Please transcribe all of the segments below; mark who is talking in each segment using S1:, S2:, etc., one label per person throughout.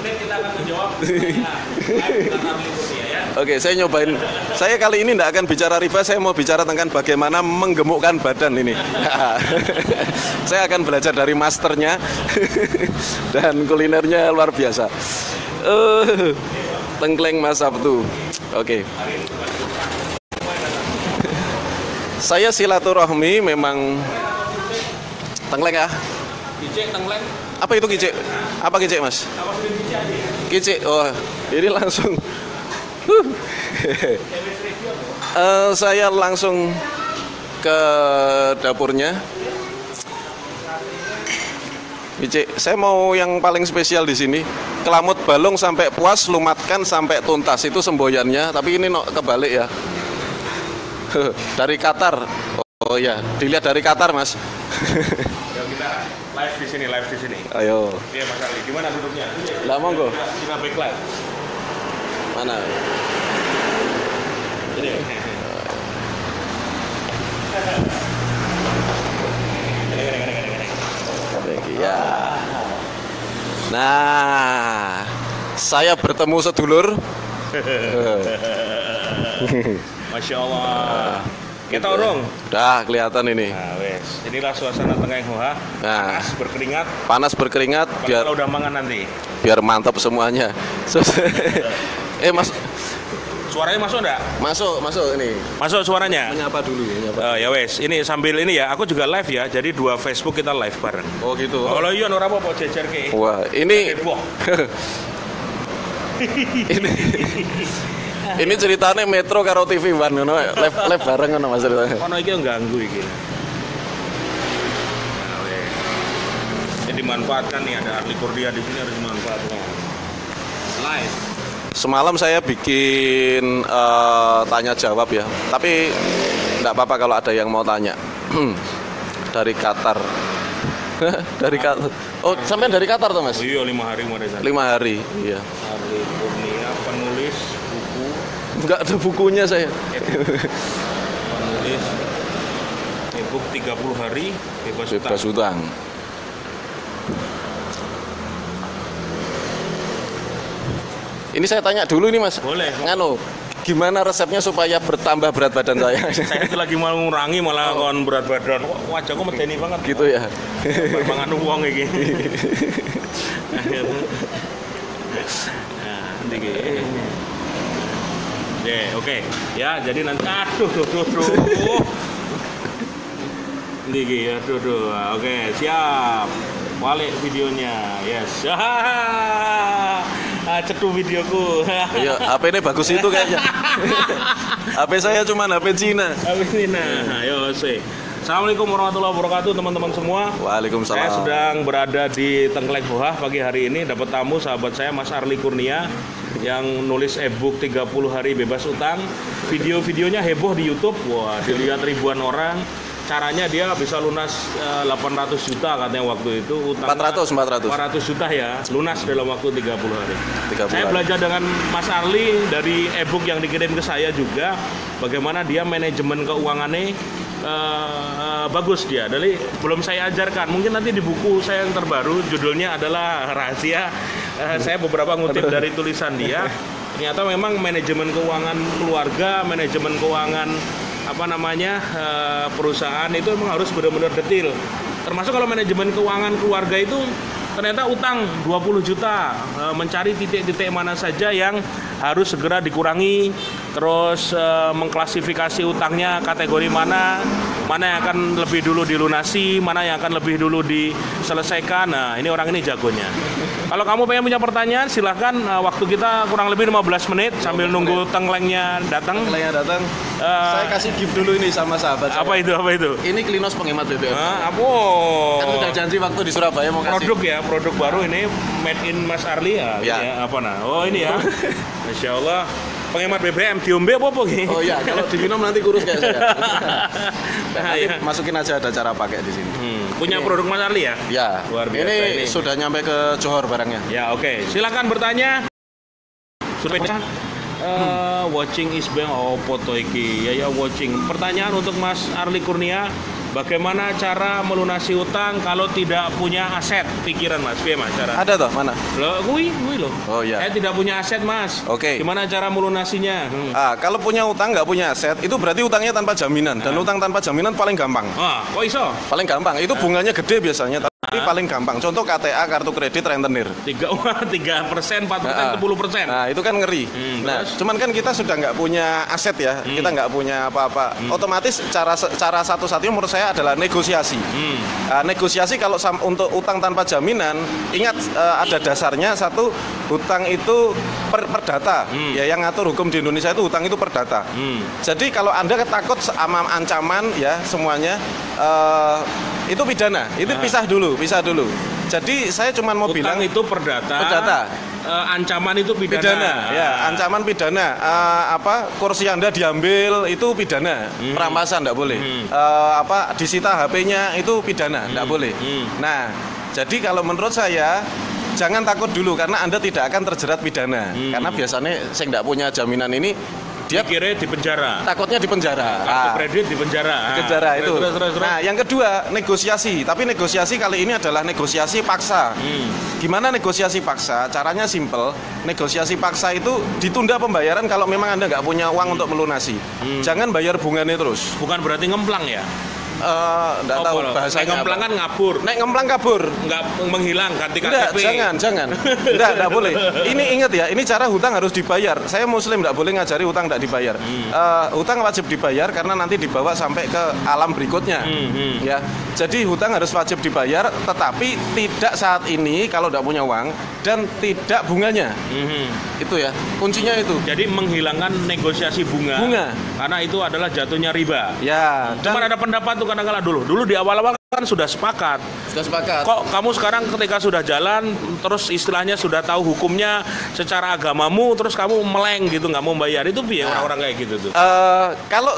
S1: Kita akan menjawab.
S2: Oke, saya nyobain. Saya kali ini tidak akan bicara riba, saya mau bicara tentang bagaimana menggemukkan badan ini. Saya akan belajar dari masternya dan kulinernya luar biasa. Tengkleng Mas Sabtu. Oke. Saya silaturahmi memang tengkleng ya.
S1: Kicik tengkleng.
S2: Apa itu kicik? Apa kicik, Mas? Kicik. Oh, ini langsung. Saya langsung ke dapurnya. Kicik, saya mau yang paling spesial di sini. Kelamut balung sampai puas, lumatkan sampai tuntas, itu semboyannya. Tapi ini kebalik ya. Dari Qatar. Oh ya, dilihat dari Qatar, Mas.
S1: Kita live di sini.
S2: Ayo.
S1: Iya, Mas Ali. Gimana duduknya?
S2: Lah monggo.
S1: Kita backlight.
S2: Mana?
S1: Ini.
S2: Ya. Nah, saya bertemu sedulur.
S1: Masya Allah. Kita urung.
S2: Dah kelihatan ini.
S1: Nah, wes. Inilah suasana Tengkleng Hoa.
S2: Nah,
S1: Panas berkeringat.
S2: biar
S1: kalau udah mangan nanti.
S2: Biar mantap semuanya. Mas,
S1: suaranya masuk enggak?
S2: Masuk ini.
S1: Masuk suaranya.
S2: Menyapa dulu.
S1: Ya wes, ini sambil ini ya, aku juga live ya. Jadi dua Facebook kita live bareng.
S2: Oh gitu.
S1: Kalau iya ora apa-apa jejer ke.
S2: Wah, ini ini ceritanya Metro karo TV One ngono, live bareng ngono Mas ceritanya.
S1: Ono iki ganggu iki. Nah, wes. Jadi dimanfaatkan nih, ada Arli Kurnia di sini, harus dimanfaatkan. Live.
S2: Semalam saya bikin tanya jawab ya, tapi enggak apa-apa kalau ada yang mau tanya. Dari Qatar. Dari Qatar. Oh, sampai dari Qatar tuh, Mas?
S1: Oh, iya, 5 hari mau dari sana.
S2: 5 hari, iya.
S1: Arli Kurnia, penulis buku.
S2: Enggak ada bukunya saya.
S1: Penulis e-book 30 hari
S2: Bebas utang. Ini saya tanya dulu nih Mas.
S1: Boleh.
S2: Nganu, gimana resepnya supaya bertambah berat badan saya?
S1: Saya itu lagi mau ngurangi malah kon berat badan. Wajahku medeni banget.
S2: Gitu ya.
S1: Mangan uang iki. Nah, iki. Oke. Ya, jadi nanti aduh. Niki ya, aduh. Oke, siap. Balik videonya. Yes. Cetu videoku.
S2: Iya, HP ini bagus itu kayaknya. HP saya cuma HP Cina.
S1: HP Cina. Ayo sih. Assalamualaikum warahmatullahi wabarakatuh teman-teman semua.
S2: Waalaikumsalam.
S1: Saya sedang berada di Tengkleng Hoa pagi hari ini, dapat tamu sahabat saya Mas Arli Kurnia yang nulis e-book 30 hari bebas utang. Video-videonya heboh di YouTube. Wah, dilihat ribuan orang. Caranya dia bisa lunas 800 juta katanya waktu itu, utang 400 juta ya, lunas dalam waktu 30 hari. Saya belajar dengan Mas Arli dari e-book yang dikirim ke saya juga, bagaimana dia manajemen keuangannya bagus dia. Jadi belum saya ajarkan, mungkin nanti di buku saya yang terbaru judulnya adalah rahasia. Saya beberapa ngutip dari tulisan dia. Ternyata memang manajemen keuangan keluarga, manajemen keuangan perusahaan itu memang harus benar-benar detail. Termasuk kalau manajemen keuangan keluarga itu ternyata utang 20 juta, mencari titik-titik mana saja yang harus segera dikurangi, terus mengklasifikasi utangnya kategori mana yang akan lebih dulu dilunasi, mana yang akan lebih dulu diselesaikan. Nah, ini orang ini jagonya. Kalau kamu pengen punya pertanyaan, silahkan. Waktu kita kurang lebih 15 menit sambil nunggu tenglengnya datang.
S2: Saya kasih gift dulu ini sama sahabat saya.
S1: Apa itu?
S2: Ini Klinos penghemat BBM.
S1: Kan
S2: udah janji waktu di Surabaya mau kasih.
S1: Produk baru ini made in Mas Arli ya. Oh ini ya. Masya Allah. Penghemat BBM diombe apa gini?
S2: Oh iya, kalau diminum nanti kurus kayak saya. Nanti masukin aja, ada cara pakai di sini.
S1: Punya produk Mas Arli ya?
S2: Ya.
S1: Luar biasa
S2: ini sudah nyampe ke Johor barangnya.
S1: Ya, oke. Silakan bertanya. Watching is bang foto iki. Ya watching. Pertanyaan untuk Mas Arli Kurnia. Bagaimana cara melunasi utang kalau tidak punya aset? Pikiran Mas, piye Mas cara?
S2: Ada toh mana?
S1: Loh, kui loh.
S2: Oh iya.
S1: Saya tidak punya aset Mas.
S2: Oke.
S1: Gimana cara melunasinya?
S2: Kalau punya utang nggak punya aset, itu berarti utangnya tanpa jaminan. Dan utang tanpa jaminan paling gampang.
S1: Wah, kok iso?
S2: Paling gampang. Itu bunganya gede biasanya, tapi paling gampang. Contoh KTA, kartu kredit, rentenir.
S1: 3%, 4%, 10%.
S2: Nah, itu kan ngeri. Nah, cuman kan kita sudah nggak punya aset ya. Kita nggak punya apa-apa. Otomatis cara satu-satunya menurut saya adalah negosiasi. Negosiasi kalau untuk utang tanpa jaminan, ingat ada dasarnya satu, hutang itu perdata. Ya, yang ngatur hukum di Indonesia itu hutang itu perdata. Jadi kalau Anda takut sama ancaman ya semuanya itu pidana. Itu pisah dulu. Jadi saya cuma mau
S1: utang
S2: bilang
S1: itu perdata. Ancaman itu pidana.
S2: Ya, ancaman pidana. Kursi Anda diambil itu pidana. Perampasan enggak boleh. Disita HP-nya itu pidana, enggak boleh. Nah, jadi kalau menurut saya jangan takut dulu karena Anda tidak akan terjerat pidana. Karena biasanya saya enggak punya jaminan ini dia
S1: kira di penjara.
S2: Takutnya di penjara.
S1: Kartu kredit di penjara.
S2: Penjara itu.
S1: Terus.
S2: Nah, yang kedua, negosiasi. Tapi negosiasi kali ini adalah negosiasi paksa. Gimana negosiasi paksa? Caranya simple. Negosiasi paksa itu ditunda pembayaran kalau memang Anda nggak punya uang untuk melunasi. Jangan bayar bunganya terus.
S1: Bukan berarti ngemplang ya?
S2: Nggak tahu bahasanya.
S1: Ngemplang kan ngabur.
S2: Ngemplang kabur.
S1: Nggak menghilang ganti
S2: KTP. Jangan. Nggak boleh. Ini ingat ya, ini cara hutang harus dibayar. Saya muslim, nggak boleh ngajari hutang nggak dibayar. Hutang wajib dibayar karena nanti dibawa sampai ke alam berikutnya. Ya, jadi hutang harus wajib dibayar, tetapi tidak saat ini kalau nggak punya uang dan tidak bunganya. Itu ya, kuncinya itu.
S1: Jadi menghilangkan negosiasi bunga. Karena itu adalah jatuhnya riba.
S2: Ya.
S1: Cuma ada pendapat tuh kadang-kadang dulu di awal-awal kan sudah sepakat. Kok kamu sekarang ketika sudah jalan terus istilahnya sudah tahu hukumnya secara agamamu terus kamu meleng gitu nggak mau bayar, itu biar orang-orang kayak gitu tuh.
S2: Kalau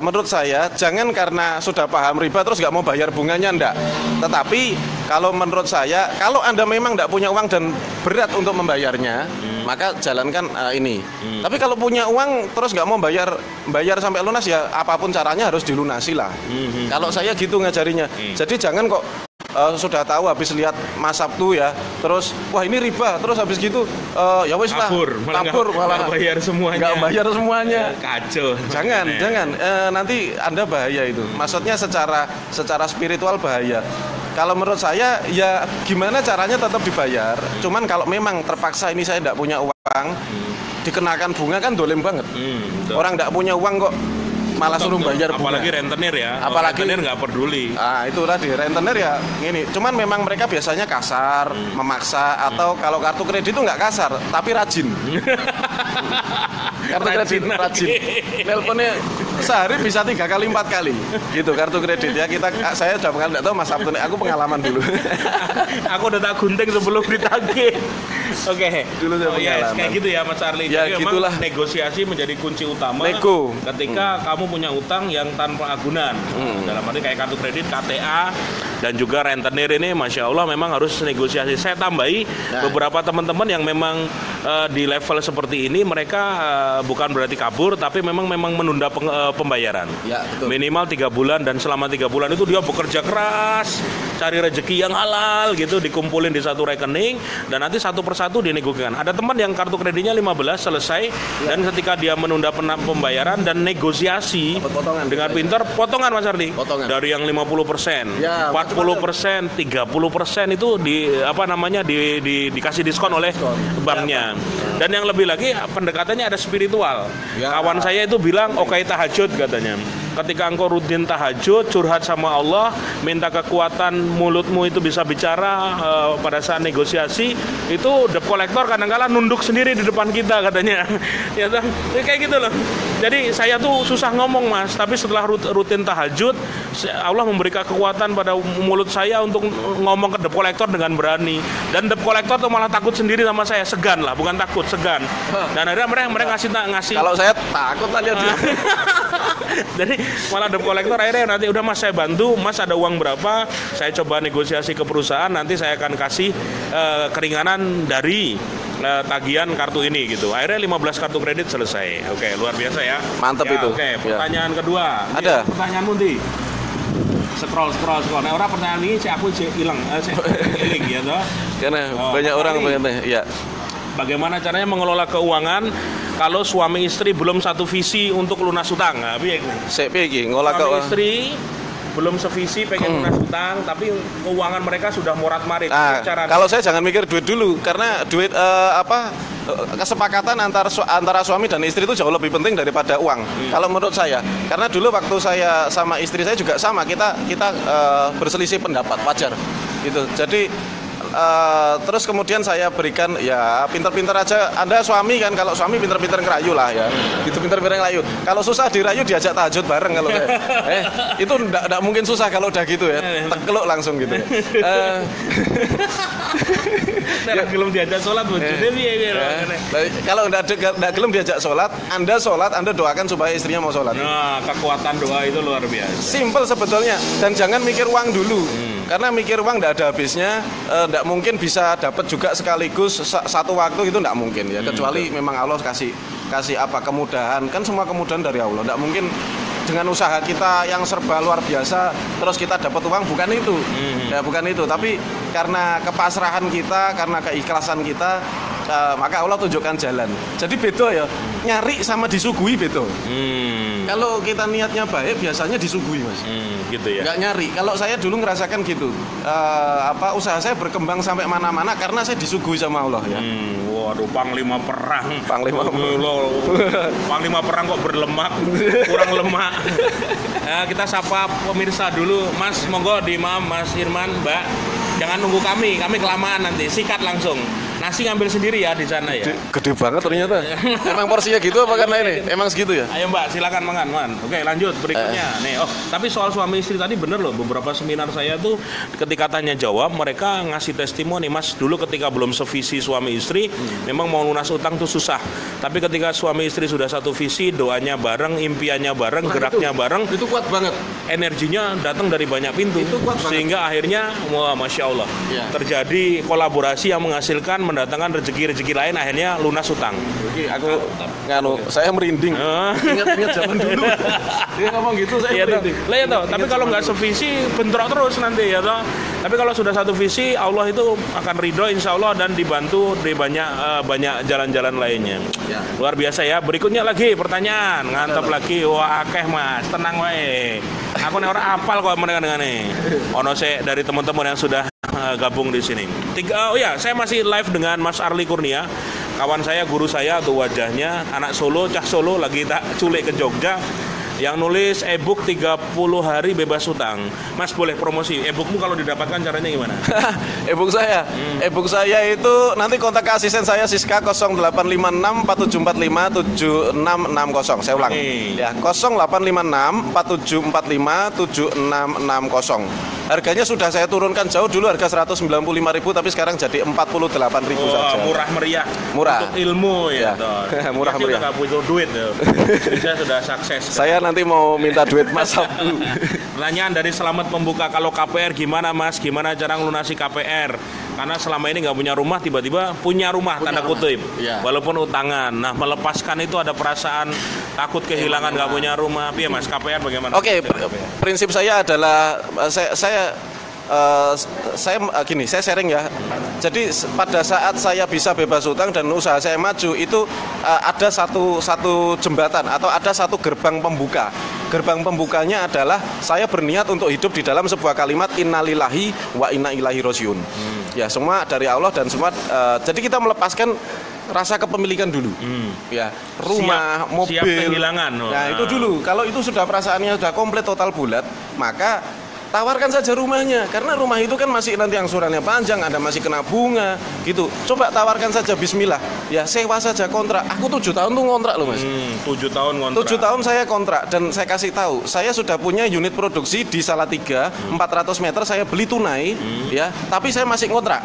S2: menurut saya jangan karena sudah paham riba terus nggak mau bayar bunganya, enggak. Tetapi kalau menurut saya kalau Anda memang nggak punya uang dan berat untuk membayarnya, maka jalankan ini. Tapi kalau punya uang terus nggak mau bayar sampai lunas, ya apapun caranya harus dilunasi lah. Kalau saya gitu ngajarinya. Jadi jangan kok sudah tahu habis lihat Mas Sabtu ya, terus wah ini riba, terus habis gitu ya wis lah kabur malah
S1: nggak bayar semuanya.
S2: Kacau. Jangan nanti Anda bahaya itu. Maksudnya secara spiritual bahaya. Kalau menurut saya ya gimana caranya tetap dibayar. Cuman kalau memang terpaksa ini saya tidak punya uang, dikenakan bunga kan dolim banget. Orang tidak punya uang kok malah suruh bayar bunga.
S1: Apalagi rentenir ya.
S2: Apalagi
S1: rentenir nggak peduli.
S2: Itu tadi rentenir ya ini. Cuman memang mereka biasanya kasar, memaksa, atau kalau kartu kredit itu nggak kasar, tapi rajin. Kartu kredit rajin. Nelponnya sehari bisa 3 kali 4 kali gitu kartu kredit ya. Saya udah nggak tahu Mas Sabtu, aku pengalaman dulu.
S1: Aku udah tak gunting sebelum ditagih. Oke.
S2: Dulu saya pengalaman.
S1: Kayak gitu ya Mas Arli.
S2: Ya
S1: jadi
S2: gitulah.
S1: Negosiasi menjadi kunci utama.
S2: Nego.
S1: Ketika kamu punya utang yang tanpa agunan. Dalam arti kayak kartu kredit, KTA dan juga rentenir ini, masya Allah memang harus negosiasi. Saya tambahi beberapa teman-teman yang memang di level seperti ini mereka bukan berarti kabur, tapi memang menunda pembayaran.
S2: Ya, betul.
S1: Minimal 3 bulan, dan selama 3 bulan itu dia bekerja keras cari rezeki yang halal gitu, dikumpulin di satu rekening dan nanti satu persatu dinegosiasikan. Ada teman yang kartu kreditnya 15 selesai dan ketika dia menunda pembayaran dan negosiasi dengan pintar, potongan Mas Ardi. Dari yang 50%, 40%, 30% itu dikasih diskon oleh banknya. Dan yang lebih lagi pendekatannya ada spiritual. Kawan saya itu bilang oke tahajud katanya. Ketika engkau rutin tahajud, curhat sama Allah, minta kekuatan mulutmu itu bisa bicara pada saat negosiasi, itu debt collector kadang-kadang nunduk sendiri di depan kita katanya. Ya kayak gitu loh. Jadi saya tuh susah ngomong Mas, tapi setelah rutin tahajud, Allah memberikan kekuatan pada mulut saya untuk ngomong ke debt collector dengan berani. Dan debt collector tuh malah takut sendiri sama saya, segan lah, bukan takut, segan. Dan akhirnya mereka ngasih.
S2: Kalau saya takut lah lihat dia.
S1: Jadi malah debt collector akhirnya nanti udah Mas saya bantu, Mas ada uang berapa, saya coba negosiasi ke perusahaan, nanti saya akan kasih keringanan dari tagihan kartu ini gitu. Akhirnya 15 kartu kredit selesai. Oke, luar biasa ya.
S2: Mantap ya, itu.
S1: Oke, pertanyaan kedua.
S2: Ada.
S1: Pertanyaan Mundi. scroll. Nah, orang pertanyaan ini si aku hilang, hilang ya toh.
S2: Karena banyak orang pengen ya.
S1: Bagaimana caranya mengelola keuangan kalau suami istri belum satu visi untuk lunas utang? Nah, piye iki?
S2: Sik piye iki ngolah
S1: Suami istri belum sevisi pengen lunas utang, tapi keuangan mereka sudah morat-marit.
S2: Kalau saya jangan mikir duit dulu, karena duit kesepakatan antara suami dan istri itu jauh lebih penting daripada uang. Kalau menurut saya, karena dulu waktu saya sama istri saya juga sama, kita berselisih pendapat, wajar gitu. Jadi terus kemudian saya berikan ya pinter-pinter aja. Anda suami kan, kalau suami pinter-pinter ngerayu lah ya, gitu, pinter-pinter ngerayu. Kalau susah dirayu diajak tahajud bareng kalau saya. Itu enggak mungkin susah kalau udah gitu ya, tekeluk langsung gitu.
S1: Belum diajak sholat,
S2: kalau enggak gelem diajak sholat, Anda doakan supaya istrinya mau sholat.
S1: Nah, kekuatan doa itu luar biasa.
S2: Simple sebetulnya, dan jangan mikir uang dulu. Karena mikir uang enggak ada habisnya, enggak mungkin bisa dapat juga sekaligus satu waktu, itu enggak mungkin ya, kecuali memang Allah kasih apa kemudahan, kan semua kemudahan dari Allah. Enggak mungkin dengan usaha kita yang serba luar biasa terus kita dapat uang, bukan itu. Ya bukan itu, tapi karena kepasrahan kita, karena keikhlasan kita, maka Allah tunjukkan jalan. Jadi beda ya, nyari sama disuguhi beda. Kalau kita niatnya baik biasanya disuguhi, Mas.
S1: Gitu ya.
S2: Nggak nyari. Kalau saya dulu ngerasakan gitu, usaha saya berkembang sampai mana-mana karena saya disuguhi sama Allah ya.
S1: Waduh, panglima perang.
S2: Panglima
S1: perang kok berlemak, kurang lemak. Kita sapa pemirsa dulu, Mas. Monggo Mas Irman, Mbak. Jangan nunggu kami kelamaan nanti. Sikat langsung. Nasi ngambil sendiri ya di sana ya.
S2: Gede banget ternyata. Emang porsinya gitu apa karena ini? Emang segitu ya?
S1: Ayo Mbak, silakan makan. Oke, lanjut berikutnya. Nih, tapi soal suami istri tadi bener loh. Beberapa seminar saya tuh ketika tanya jawab, mereka ngasih testimoni, Mas, dulu ketika belum sevisi suami istri, memang mau lunas utang tuh susah. Tapi ketika suami istri sudah satu visi, doanya bareng, impiannya bareng, geraknya bareng,
S2: itu kuat banget.
S1: Energinya datang dari banyak pintu.
S2: Itu kuat banget.
S1: Sehingga akhirnya, wah, Masya Allah, terjadi kolaborasi yang menghasilkan mendatangkan rezeki-rezeki lain, akhirnya lunas utang.
S2: Oke, saya merinding. Ingat zaman dulu. Dia ngomong gitu saya merinding.
S1: Tapi kalau nggak sevisi bentrok terus nanti ya toh. Tapi kalau sudah satu visi, Allah itu akan ridho insya Allah dan dibantu di banyak jalan-jalan lainnya.
S2: Ya.
S1: Luar biasa ya. Berikutnya lagi pertanyaan, ngantap lagi. Wah, akeh Mas, tenang wae. Aku nih orang apal kok mereka dengan nih. Ono dari teman-teman yang sudah gabung di sini. Saya masih live dengan Mas Arli Kurnia, kawan saya, guru saya atau wajahnya, anak Solo, cah Solo, lagi tak culik ke Jogja, yang nulis e-book 30 hari bebas utang. Mas boleh promosi e-bookmu kalau didapatkan, caranya gimana?
S2: E-book saya? E-book saya itu nanti kontak ke asisten saya Siska 0856 4745 7660. Saya ulang. Ya, 0856 4745 7660. Harganya sudah saya turunkan jauh, dulu harga 195.000 tapi sekarang jadi 48.000 saja.
S1: Murah meriah.
S2: Murah.
S1: Untuk ilmu ya.
S2: Murah meriah.
S1: Saya butuh duit ya. Saya sudah sukses.
S2: Saya nanti mau minta duit Mas Sabtu.
S1: Pertanyaan dari Selamat Pembuka, kalau KPR gimana Mas? Gimana cara ngelunasi KPR? Karena selama ini nggak punya rumah, tiba-tiba punya rumah, tanda kutip. Ya. Walaupun utangan. Nah, melepaskan itu ada perasaan takut kehilangan nggak punya rumah. Iya Mas, KPR bagaimana?
S2: Oke, prinsip saya adalah saya sharing ya. Jadi pada saat saya bisa bebas utang dan usaha saya maju, itu ada satu jembatan atau ada satu gerbang pembuka. Gerbang pembukanya adalah saya berniat untuk hidup di dalam sebuah kalimat innalillahi wa inna ilaihi rajiun. Ya, semua dari Allah dan semua jadi kita melepaskan rasa kepemilikan dulu. Ya, rumah, mobil.
S1: Siap kehilangan.
S2: Nah, itu dulu. Kalau itu sudah perasaannya sudah komplit total bulat, maka tawarkan saja rumahnya, karena rumah itu kan masih nanti angsurannya panjang, Anda masih kena bunga gitu. Coba tawarkan saja, bismillah. Ya, sewa saja kontrak. Aku 7 tahun tuh kontrak loh Mas.
S1: 7 tahun kontrak.
S2: 7 tahun saya kontrak, dan saya kasih tahu, saya sudah punya unit produksi di Salatiga, 400 meter saya beli tunai, ya, tapi saya masih kontrak.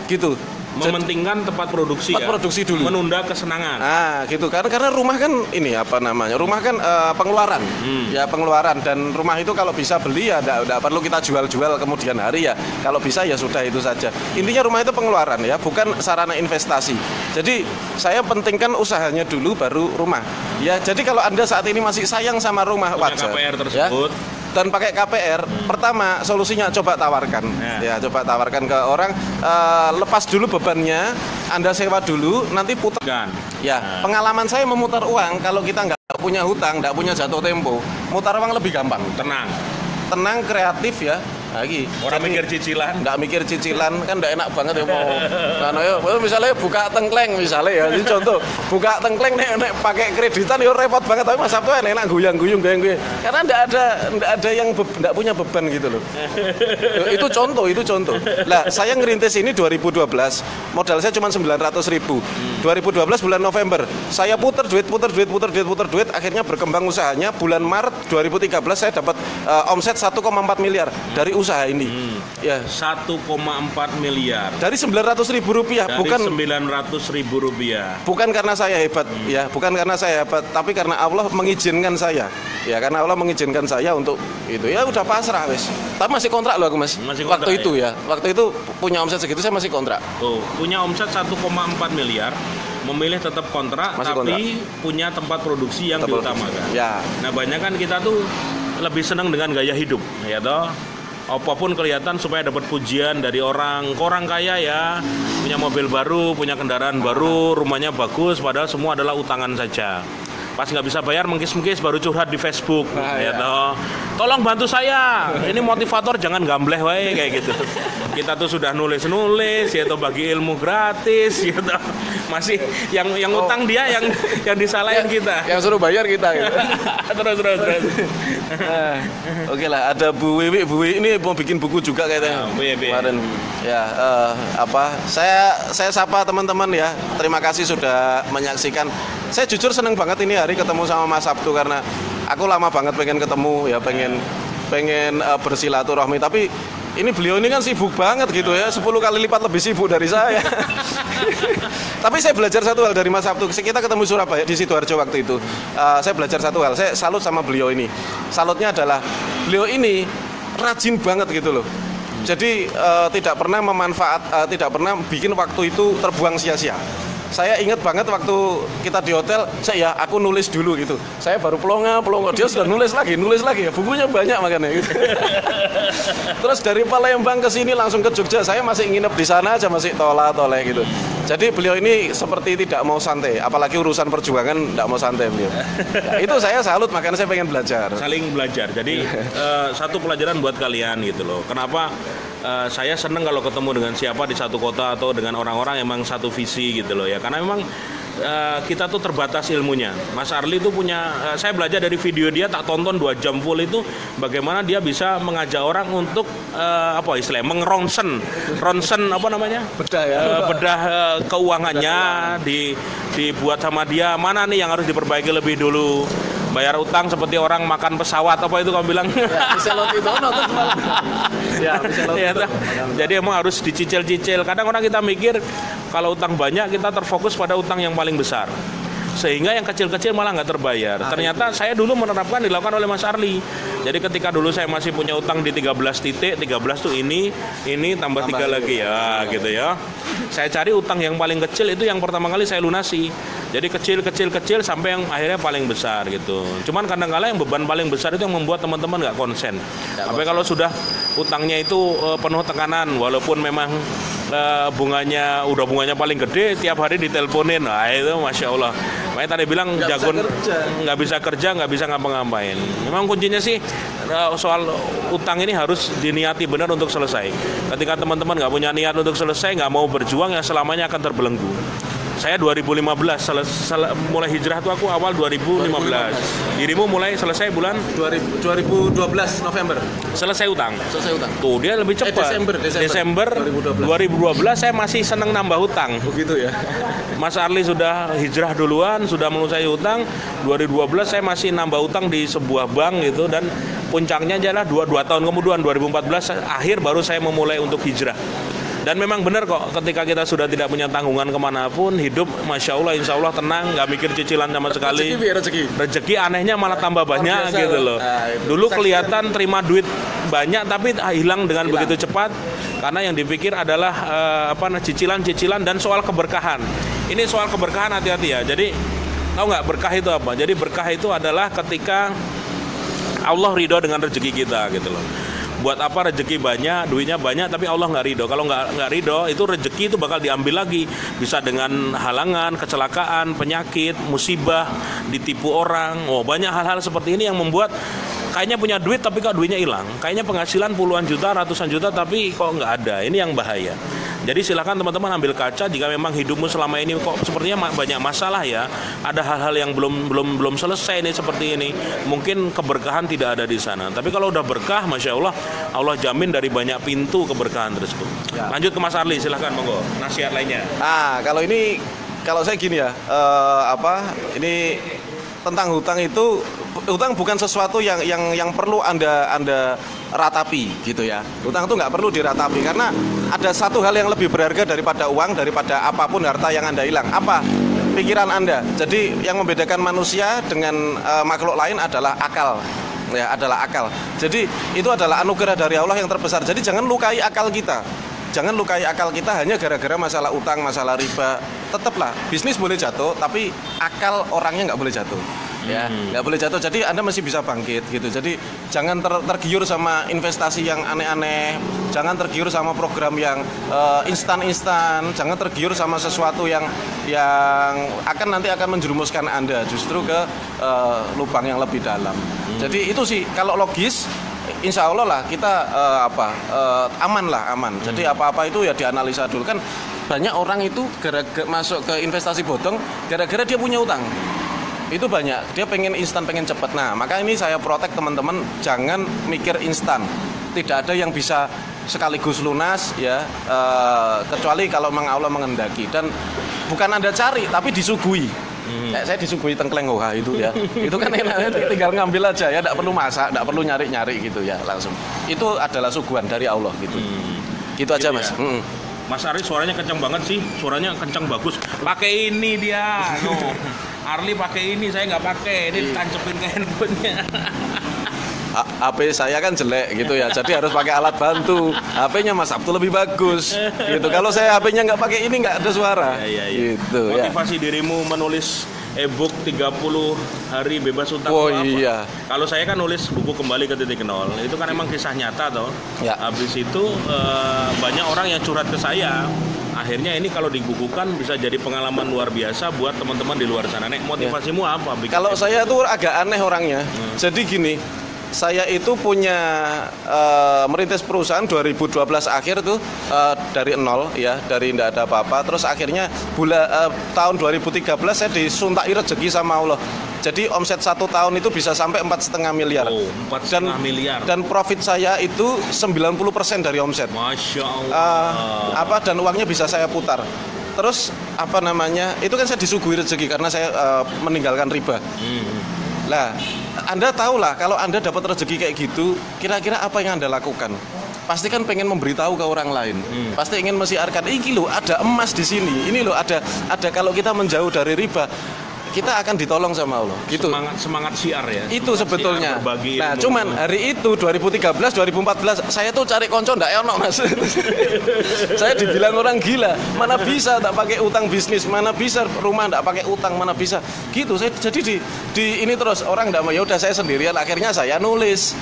S2: Gitu.
S1: Mementingkan tempat produksi
S2: dulu,
S1: menunda kesenangan.
S2: Gitu kan, karena rumah kan ini apa namanya, rumah kan pengeluaran, ya pengeluaran, dan rumah itu kalau bisa beli ya tidak perlu kita jual-jual kemudian hari ya, kalau bisa ya sudah itu saja. Intinya rumah itu pengeluaran ya, bukan sarana investasi. Jadi saya pentingkan usahanya dulu baru rumah. Ya, jadi kalau Anda saat ini masih sayang sama rumah,
S1: punya
S2: wajar.
S1: KPR tersebut.
S2: Ya, dan pakai KPR, pertama solusinya coba tawarkan, ya coba tawarkan ke orang, lepas dulu bebannya, Anda sewa dulu, nanti putar. Ya, pengalaman saya memutar uang kalau kita nggak punya hutang, nggak punya jatuh tempo, mutar uang lebih gampang. Tenang, kreatif ya. Lagi
S1: orang mikir cicilan,
S2: nggak mikir cicilan kan nggak enak banget ya mau. Nah, ya, misalnya buka tengkleng misalnya ya, ini contoh buka tengkleng nek pakai kreditan ya repot banget, tapi Mas Sabtu enak guyang-guyung karena nggak ada yang nggak punya beban gitu loh. Itu contoh. Lah saya ngerintis ini 2012, modal saya cuma 900.000. 2012 bulan November saya puter duit, akhirnya berkembang usahanya. Bulan Maret 2013 saya dapat omset 1,4 miliar dari usaha ini. Ya,
S1: 1,4 miliar.
S2: Dari 900.000 rupiah,
S1: bukan 900.000 rupiah.
S2: Bukan karena saya hebat, ya, bukan karena saya hebat, tapi karena Allah mengizinkan saya. Ya, karena Allah mengizinkan saya untuk itu. Ya udah pasrah wes. Tapi masih kontrak loh aku, Mas. Waktu itu ya. Waktu itu punya omset segitu saya masih kontrak.
S1: Tuh, punya omset 1,4 miliar. Memilih tetap kontrak,
S2: masih
S1: tapi
S2: kontrak.
S1: Punya tempat produksi yang diutamakan.
S2: Ya.
S1: Nah, banyak kan kita tuh lebih senang dengan gaya hidup, ya toh. Apapun kelihatan supaya dapat pujian dari orang kaya ya, punya mobil baru, punya kendaraan baru, rumahnya bagus, padahal semua adalah utangan saja. Pas nggak bisa bayar mengkis-mengkis baru curhat di Facebook, ya toh. Tolong bantu saya, ini motivator jangan gambleh wae kayak gitu. Kita tuh sudah nulis ya toh, bagi ilmu gratis, ya toh. Masih yang utang dia yang disalahin kita.
S2: Yang suruh bayar kita gitu.
S1: Terus.
S2: Oke lah, ada Bu Wiwi ini mau bikin buku juga kayaknya. Kemarin ya saya sapa teman-teman ya. Terima kasih sudah menyaksikan. Saya jujur seneng banget ini hari ketemu sama Mas Sabtu karena aku lama banget pengen ketemu ya, pengen bersilaturahmi, tapi ini beliau ini kan sibuk banget gitu ya, 10 kali lipat lebih sibuk dari saya. Tapi saya belajar satu hal dari Mas Sabtu. Kita ketemu Surabaya di Sidoarjo waktu itu. Saya belajar satu hal. Saya salut sama beliau ini. Salutnya adalah beliau ini rajin banget gitu loh. Jadi tidak pernah tidak pernah bikin waktu itu terbuang sia-sia. Saya ingat banget waktu kita di hotel, aku nulis dulu gitu. Saya baru pelongo, dia sudah nulis lagi ya. Bukunya banyak makanya gitu. Terus dari Palembang ke sini langsung ke Jogja, saya masih nginep di sana aja, masih toleh gitu. Jadi beliau ini seperti tidak mau santai, apalagi urusan perjuangan tidak mau santai beliau. Ya, itu saya salut, makanya saya pengen belajar.
S1: Saling belajar. Jadi satu pelajaran buat kalian gitu loh. Kenapa saya seneng kalau ketemu dengan siapa di satu kota atau dengan orang-orang yang memang satu visi gitu loh ya. Karena memang kita tuh terbatas ilmunya. Mas Arli itu punya, saya belajar dari video dia, tak tonton 2 jam full itu bagaimana dia bisa mengajak orang untuk ronsen apa namanya?
S2: Bedah ya.
S1: Bedah keuangannya dibuat sama dia, mana nih yang harus diperbaiki lebih dulu. Bayar utang seperti orang makan pesawat, apa itu kamu bilang? Jadi emang harus dicicil-cicil. Kadang orang kita mikir kalau utang banyak kita terfokus pada utang yang paling besar, sehingga yang kecil-kecil malah nggak terbayar. Ternyata saya dulu menerapkan dilakukan oleh Mas Arli. Jadi ketika dulu saya masih punya utang di 13 titik, 13 tuh ini tambah 3 lagi ya gitu ya. Saya cari utang yang paling kecil itu yang pertama kali saya lunasi. Jadi kecil sampai yang akhirnya paling besar gitu. Cuman kadang-kala yang beban paling besar itu yang membuat teman-teman nggak konsen. Tapi kalau sudah utangnya itu penuh tekanan, walaupun memang bunganya paling gede, tiap hari diteleponin, nah itu masya Allah. Makanya tadi bilang jagon nggak bisa kerja, nggak bisa ngapa-ngapain. Memang kuncinya sih soal utang ini harus diniati benar untuk selesai. Ketika teman-teman nggak punya niat untuk selesai, nggak mau berjuang, ya selamanya akan terbelenggu. Saya 2015 mulai hijrah tuh aku awal 2015. Dirimu mulai selesai bulan
S2: 2012 November.
S1: Selesai utang. Tuh dia lebih cepat. Desember 2012 saya masih seneng nambah utang.
S2: Begitu ya.
S1: Mas Arli sudah hijrah duluan, sudah melunasi utang. 2012 saya masih nambah utang di sebuah bank gitu, dan puncaknya adalah 2 tahun kemudian 2014 akhir baru saya memulai untuk hijrah. Dan memang benar kok, ketika kita sudah tidak punya tanggungan kemanapun, hidup Masya Allah, Insya Allah tenang, nggak mikir cicilan sama sekali. Rezeki anehnya malah tambah banyak gitu loh. Dulu kelihatan terima duit banyak, tapi hilang dengan begitu cepat. Karena yang dipikir adalah cicilan dan soal keberkahan. Ini soal keberkahan, hati-hati ya. Jadi tahu nggak berkah itu apa? Jadi berkah itu adalah ketika Allah ridho dengan rezeki kita gitu loh. Buat apa rezeki banyak, duitnya banyak, tapi Allah nggak ridho. Kalau nggak ridho, itu rezeki itu bakal diambil lagi. Bisa dengan halangan, kecelakaan, penyakit, musibah, ditipu orang. Oh, banyak hal-hal seperti ini yang membuat kayaknya punya duit tapi kok duitnya hilang. Kayaknya penghasilan puluhan juta, ratusan juta tapi kok nggak ada. Ini yang bahaya. Jadi silakan teman-teman ambil kaca jika memang hidupmu selama ini kok sepertinya banyak masalah ya. Ada hal-hal yang belum selesai nih seperti ini. Mungkin keberkahan tidak ada di sana. Tapi kalau udah berkah, masya Allah, Allah jamin dari banyak pintu keberkahan tersebut. Ya. Lanjut ke Mas Arli, silakan monggo. Nasihat lainnya.
S2: Kalau saya gini ya, ini tentang hutang itu, hutang bukan sesuatu yang perlu anda ratapi gitu ya. Hutang itu nggak perlu diratapi karena ada satu hal yang lebih berharga daripada uang, daripada apapun harta yang anda hilang. Apa? Pikiran anda. Jadi yang membedakan manusia dengan makhluk lain adalah akal. Ya, adalah akal. Jadi itu adalah anugerah dari Allah yang terbesar. Jadi jangan lukai akal kita. Jangan lukai akal kita hanya gara-gara masalah utang, masalah riba. Tetaplah bisnis boleh jatuh, tapi akal orangnya nggak boleh jatuh. Ya, nggak boleh jatuh. Jadi Anda masih bisa bangkit gitu. Jadi jangan tergiur sama investasi yang aneh-aneh. Jangan tergiur sama program yang instan-instan. Jangan tergiur sama sesuatu yang nanti akan menjerumuskan Anda justru ke lubang yang lebih dalam. Jadi itu sih kalau logis. Insya Allah lah kita aman. Jadi apa-apa itu ya dianalisa dulu kan. Banyak orang itu gara-gara masuk ke investasi bodong gara-gara dia punya utang. Itu banyak, dia pengen instan, pengen cepat. Nah, maka ini saya protek teman-teman, jangan mikir instan. Tidak ada yang bisa sekaligus lunas ya, kecuali kalau memang Allah menghendaki. Dan bukan Anda cari, tapi disuguhi. Saya disuguhi tengkleng hoha itu ya. Itu kan enak, tinggal ngambil aja ya, tidak perlu masak, tidak perlu nyari-nyari gitu ya, langsung. Itu adalah suguhan dari Allah gitu. Gitu aja Mas.
S1: Ya. Mas Ari suaranya kencang banget sih, suaranya kencang bagus. Pakai ini dia, Arli pakai ini, saya nggak pakai. Ini tancepin ke handphonenya.
S2: HP saya kan jelek gitu ya, jadi harus pakai alat bantu. HP-nya Mas Sabtu lebih bagus gitu. Kalau saya HP-nya nggak pakai ini nggak ada suara. Gitu.
S1: Motivasi dirimu menulis e-book 30 hari bebas utang.
S2: Oh iya.
S1: Kalau saya kan nulis buku Kembali ke Titik Nol. Itu kan emang kisah nyata toh. Ya. Habis itu banyak orang yang curhat ke saya. Akhirnya ini kalau dibukukan bisa jadi pengalaman luar biasa buat teman-teman di luar sana. Nek, motivasimu apa?
S2: Kalau saya tuh agak aneh orangnya. Jadi gini, saya itu punya merintis perusahaan 2012 akhir tuh dari nol ya, dari tidak ada apa-apa. Terus akhirnya tahun 2013 saya disuntai rezeki sama Allah. Jadi omset 1 tahun itu bisa sampai 4,5 miliar.
S1: Oh, 4,5 miliar.
S2: Dan profit saya itu 90% dari omset.
S1: Masya Allah.
S2: Dan uangnya bisa saya putar. Terus itu kan saya disuguhi rezeki karena saya meninggalkan riba. Lah, Anda tahulah kalau Anda dapat rezeki kayak gitu, kira-kira apa yang Anda lakukan? Pasti kan pengen memberitahu ke orang lain. Pasti ingin mensiarkan, ini loh ada emas di sini. Ini loh ada kalau kita menjauh dari riba, kita akan ditolong sama Allah. Gitu.
S1: Semangat syiar ya.
S2: Itu sebetulnya.
S1: Nah,
S2: cuman hari itu 2013, 2014 saya tuh cari konco ndak ono, Mas. Saya dibilang orang gila. Mana bisa tak pakai utang bisnis, mana bisa rumah ndak pakai utang, mana bisa. Gitu. Saya jadi di ini terus orang ndak mau, ya udah saya sendirian, akhirnya saya nulis.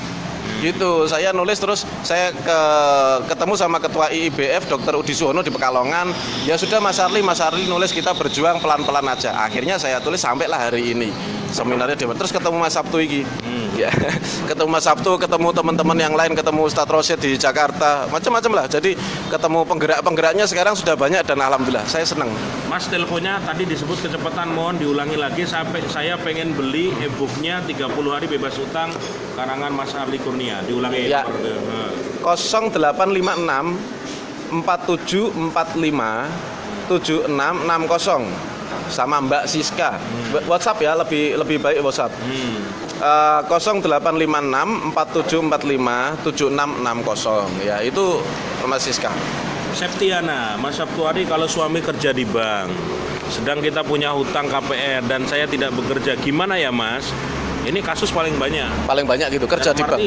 S2: Gitu, saya nulis terus saya ketemu sama ketua IIBF Dr. Udi Suwono di Pekalongan. Ya sudah Mas Arli nulis, kita berjuang pelan-pelan aja. Akhirnya saya tulis sampailah hari ini. Seminarnya terus ketemu Mas Sabtu iki. Ya, ketemu Mas Sabtu, ketemu teman-teman yang lain, ketemu Ustadz Rosyid di Jakarta, macam-macam lah. Jadi ketemu penggerak-penggeraknya sekarang sudah banyak dan alhamdulillah saya senang.
S1: Mas, teleponnya tadi disebut kecepatan, mohon diulangi lagi sampai saya pengen beli e-booknya 30 hari bebas utang karangan Mas Arli Kurnia. Diulangi
S2: ya. 0856 4745 7660 sama Mbak Siska. WhatsApp ya, lebih baik WhatsApp. 0856 4745 7660 ya, itu Mas Siska.
S1: Septiana, Mas Sabtuari, kalau suami kerja di bank, sedang kita punya hutang KPR dan saya tidak bekerja, gimana ya Mas? Ini kasus paling banyak.
S2: Paling banyak gitu, kerja di bank.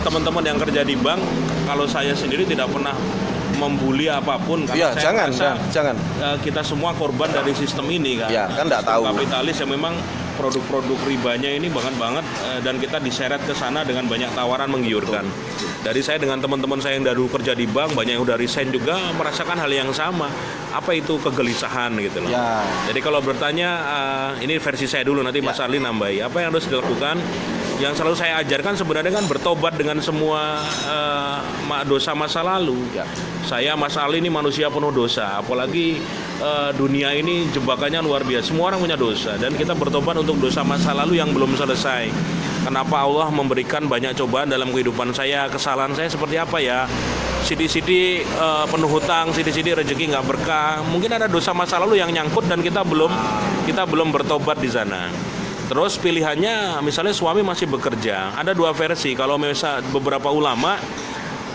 S1: Teman-teman yang kerja di bank, kalau saya sendiri tidak pernah membuli apapun karena
S2: jangan.
S1: kita semua korban dari sistem ini kan.
S2: Ya, kan enggak tahu.
S1: Kapitalis yang memang produk-produk ribanya ini banget dan kita diseret ke sana dengan banyak tawaran menggiurkan. Dari saya dengan teman-teman saya yang dulu kerja di bank, banyak yang udah resign juga merasakan hal yang sama. Apa itu kegelisahan gitu loh.
S2: Ya.
S1: Jadi kalau bertanya, ini versi saya dulu, nanti Mas Arli nambahi. Apa yang harus dilakukan? Yang selalu saya ajarkan sebenarnya kan bertobat dengan semua dosa masa lalu.
S2: Ya.
S1: Saya, Mas Ali ini manusia penuh dosa. Apalagi dunia ini jebakannya luar biasa. Semua orang punya dosa. Dan kita bertobat untuk dosa masa lalu yang belum selesai. Kenapa Allah memberikan banyak cobaan dalam kehidupan saya? Kesalahan saya seperti apa ya? Sidi-sidi penuh hutang, sidi-sidi rezeki nggak berkah. Mungkin ada dosa masa lalu yang nyangkut dan kita belum bertobat di sana. Terus pilihannya, misalnya suami masih bekerja. Ada dua versi. Kalau misalnya beberapa ulama,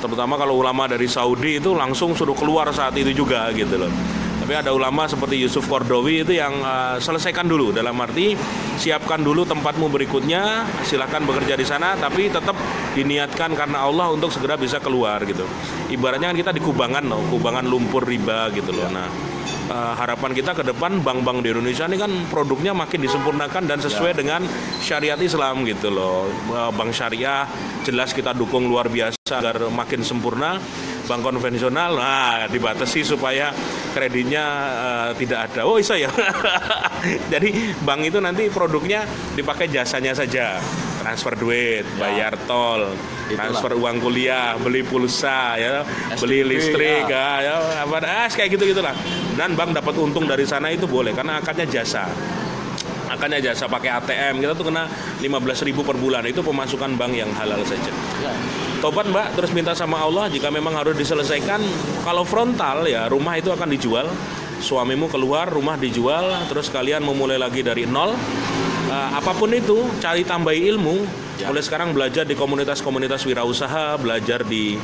S1: terutama kalau ulama dari Saudi itu langsung suruh keluar saat itu juga gitu loh. Tapi ada ulama seperti Yusuf Qaradawi itu yang selesaikan dulu, dalam arti siapkan dulu tempatmu berikutnya, silahkan bekerja di sana, tapi tetap diniatkan karena Allah untuk segera bisa keluar gitu. Ibaratnya kan kita di kubangan lumpur riba gitu loh. Nah, harapan kita ke depan bank-bank di Indonesia ini kan produknya makin disempurnakan dan sesuai dengan syariat Islam gitu loh. Bank syariah jelas kita dukung luar biasa agar makin sempurna. Bank konvensional dibatasi supaya kreditnya tidak ada. Oh, bisa ya. Jadi bank itu nanti produknya dipakai jasanya saja. Transfer duit, bayar tol, transfer uang kuliah, beli pulsa, ya, beli listrik, kayak gitu-gitulah. Dan bank dapat untung dari sana itu boleh karena akadnya jasa. Akadnya jasa pakai ATM, kita tuh kena 15.000 per bulan. Itu pemasukan bank yang halal saja. Tobat Mbak, terus minta sama Allah jika memang harus diselesaikan. Kalau frontal ya rumah itu akan dijual. Suamimu keluar, rumah dijual, terus kalian memulai lagi dari nol. Apapun itu, cari tambahi ilmu. Mulai sekarang belajar di komunitas-komunitas wirausaha, belajar di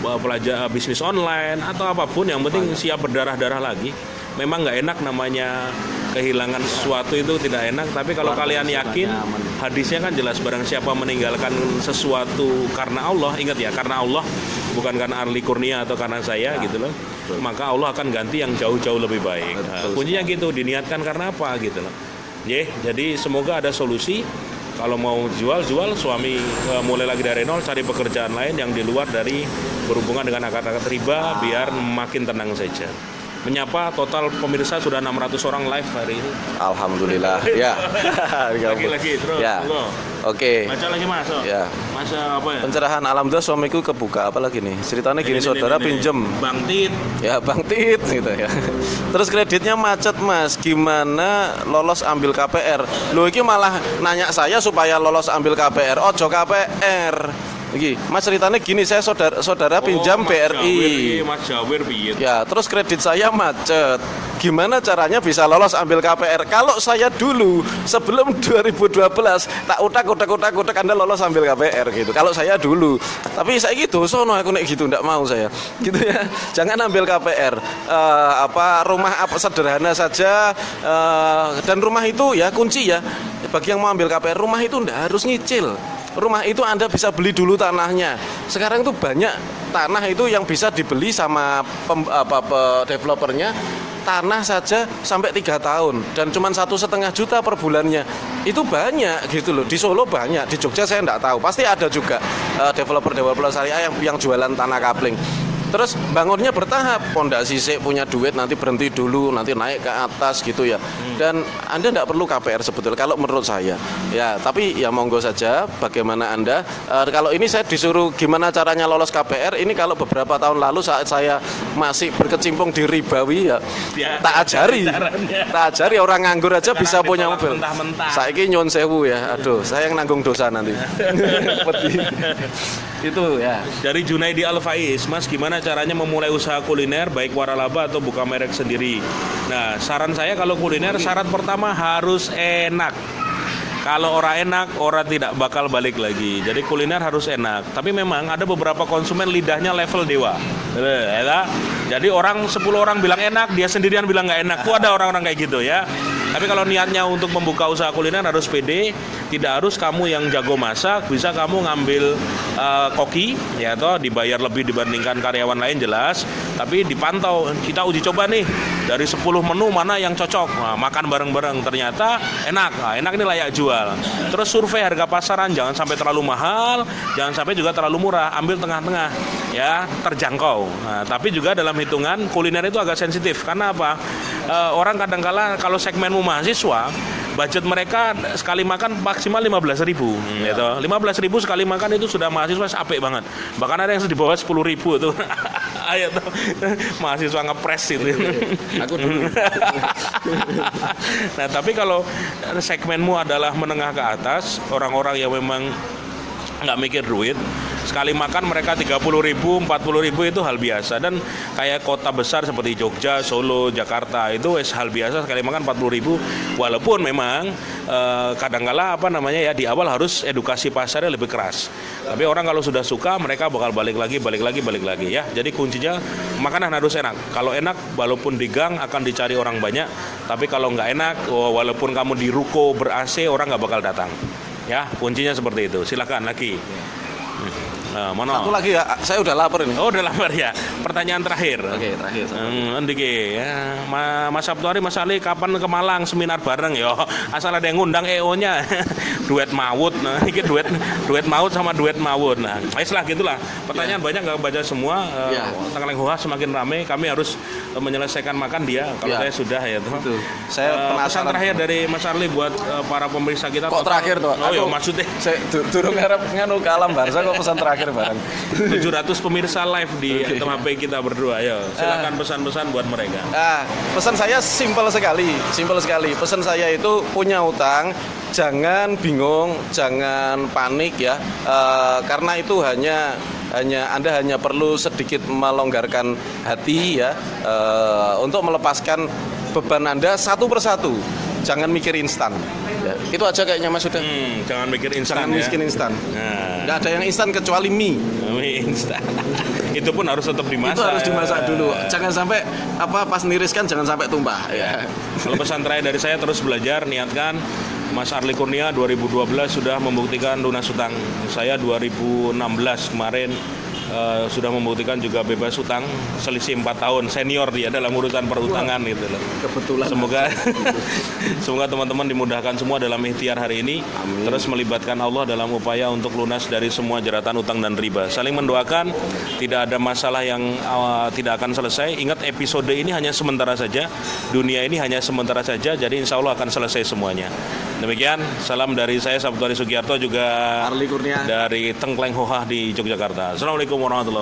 S1: pelajar bisnis online atau apapun. Yang penting siap berdarah-darah lagi. Memang nggak enak namanya kehilangan sesuatu itu tidak enak. Tapi kalau kalian yakin, hadisnya kan jelas, barang siapa meninggalkan sesuatu karena Allah, ingat ya, karena Allah, bukan karena Arli Kurnia atau karena saya gitu loh. Maka Allah akan ganti yang jauh-jauh lebih baik. Kuncinya gitu, diniatkan karena apa gitu loh. Jadi semoga ada solusi. Kalau mau jual, suami mulai lagi dari nol, cari pekerjaan lain yang di luar dari berhubungan dengan akad-akad riba, biar makin tenang saja. Menyapa total pemirsa sudah 600 orang live hari ini.
S2: Alhamdulillah. Ya.
S1: Lagi terus.
S2: Ya. Oke.
S1: Baca lagi Mas.
S2: Ya.
S1: Masa apa ya?
S2: Pencerahan, alhamdulillah suamiku kebuka. Apa lagi nih? Ceritanya gini, saudara pinjem.
S1: Bang Tit.
S2: Ya, Bang Tit gitu ya. Terus kreditnya macet, Mas. Gimana lolos ambil KPR? Loh, ini malah nanya saya supaya lolos ambil KPR. Ojo KPR. Iki, Mas ceritanya gini, saya saudara pinjam BRI.
S1: Mas Jawir piye?
S2: Ya, terus kredit saya macet. Gimana caranya bisa lolos ambil KPR? Kalau saya dulu sebelum 2012 tak utak Anda lolos ambil KPR gitu. Kalau saya dulu. Tapi saya gitu, sono aku nek gitu ndak mau saya. Gitu ya. Jangan ambil KPR. Rumah sederhana saja, dan rumah itu ya kunci ya. Bagi yang mau ambil KPR, rumah itu ndak harus nyicil. Rumah itu Anda bisa beli dulu tanahnya. Sekarang itu banyak tanah itu yang bisa dibeli sama developernya. Tanah saja sampai 3 tahun dan cuma 1,5 juta per bulannya. Itu banyak gitu loh. Di Solo banyak, di Jogja saya enggak tahu. Pasti ada juga developer syariah yang jualan tanah kapling. Terus bangunnya bertahap, pondasi punya duit, nanti berhenti dulu, nanti naik ke atas gitu ya. Dan Anda tidak perlu KPR sebetulnya kalau menurut saya. Ya, tapi ya monggo saja bagaimana Anda. Kalau ini saya disuruh gimana caranya lolos KPR, ini kalau beberapa tahun lalu saat saya masih berkecimpung di ribawi ya, tak ajari orang nganggur aja bisa punya mobil. Saiki nyun sewu ya. Aduh, saya yang nanggung dosa nanti. Itu ya.
S1: Dari Junaidi Al-Faiz, Mas gimana caranya memulai usaha kuliner baik waralaba atau buka merek sendiri? Nah, saran saya kalau kuliner syarat pertama harus enak. Kalau orang enak, orang tidak bakal balik lagi. Jadi kuliner harus enak. Tapi memang ada beberapa konsumen lidahnya level dewa. Jadi 10 orang bilang enak, dia sendirian bilang nggak enak. Tuh ada orang-orang kayak gitu ya. Tapi kalau niatnya untuk membuka usaha kuliner harus pede. Tidak harus kamu yang jago masak, bisa kamu ngambil koki, ya toh dibayar lebih dibandingkan karyawan lain jelas. Tapi dipantau, kita uji coba nih. dari 10 menu mana yang cocok. Nah, makan bareng-bareng ternyata enak. Nah, enak ini layak jual. Terus survei harga pasaran, jangan sampai terlalu mahal, jangan sampai juga terlalu murah, ambil tengah-tengah ya, terjangkau. Nah, tapi juga dalam hitungan kuliner itu agak sensitif karena apa? Orang kadang-kala kalau segmenmu mahasiswa, budget mereka sekali makan maksimal 15.000 gitu. 15.000 sekali makan itu sudah mahasiswa apik banget. Bahkan ada yang di bawah 10.000 itu. Ayo tuh, mahasiswa ngepres itu.
S2: Aku dulu.
S1: Nah, tapi kalau segmenmu adalah menengah ke atas, orang-orang yang memang nggak mikir duit, sekali makan mereka 30.000, 40.000 itu hal biasa. Dan kayak kota besar seperti Jogja, Solo, Jakarta itu hal biasa sekali makan 40.000. Walaupun memang kadangkala ya di awal harus edukasi pasarnya lebih keras. Tapi orang kalau sudah suka mereka bakal balik lagi ya. Jadi kuncinya makanan harus enak. Kalau enak walaupun di gang akan dicari orang banyak. Tapi kalau nggak enak, walaupun kamu di ruko ber-AC orang nggak bakal datang. Ya, kuncinya seperti itu. Silakan lagi. Mana?
S2: Satu lagi ya, saya udah lapar ini.
S1: Oh, udah lapar ya. Pertanyaan terakhir.
S2: Oke, terakhir.
S1: Ndiki ya. Mas Sabtuari, Mas Ali kapan ke Malang seminar bareng ya? Asal ada yang ngundang EO-nya. Duet maut. Nah, ini duet maut sama duet maut. Nah, lah gitulah. Pertanyaan banyak nggak baca semua. Tengkleng Hoa semakin ramai, kami harus menyelesaikan makan dia. Kalau saya sudah ya tuh.
S2: Itu. Saya penasaran.
S1: Pesan terakhir dari Mas Arli buat para pemirsa kita.
S2: Kok terakhir tuh?
S1: Oh, iya, maksudnya
S2: saya durung ngarep nganu ke alam Barca kok pesan terakhir bareng.
S1: 700 pemirsa live di HP kita berdua. Ayo, silakan pesan-pesan buat mereka.
S2: Pesan saya simpel sekali. Pesan saya itu punya utang, jangan bingung, jangan panik ya. Karena itu Anda hanya perlu sedikit melonggarkan hati ya, untuk melepaskan beban Anda satu persatu. Jangan mikir instan. Ya, itu aja kayaknya Mas sudah.
S1: Jangan mikir instan.
S2: Jangan miskin instan. Nggak ada yang instan kecuali mie.
S1: Mie instan. Itu pun harus tetap dimasak.
S2: Itu harus dimasak dulu. Jangan sampai pas niriskan jangan sampai tumpah. Ya.
S1: Kalau pesan terakhir dari saya, terus belajar, niatkan. Mas Arli Kurnia 2012 sudah membuktikan lunas utang. Saya 2016 kemarin sudah membuktikan juga bebas utang, selisih 4 tahun, senior dia dalam urusan perutangan gitu loh.
S2: Kebetulan.
S1: Semoga teman-teman dimudahkan semua dalam ikhtiar hari ini. Amin. Terus melibatkan Allah dalam upaya untuk lunas dari semua jeratan utang dan riba. Saling mendoakan, tidak ada masalah yang tidak akan selesai. Ingat, episode ini hanya sementara saja, dunia ini hanya sementara saja, jadi insya Allah akan selesai semuanya. Demikian, salam dari saya Sabtuari Sugiarto, juga
S2: Arli Kurnia
S1: dari Tengkleng Hoa di Yogyakarta. Assalamualaikum warahmatullahi wabarakatuh.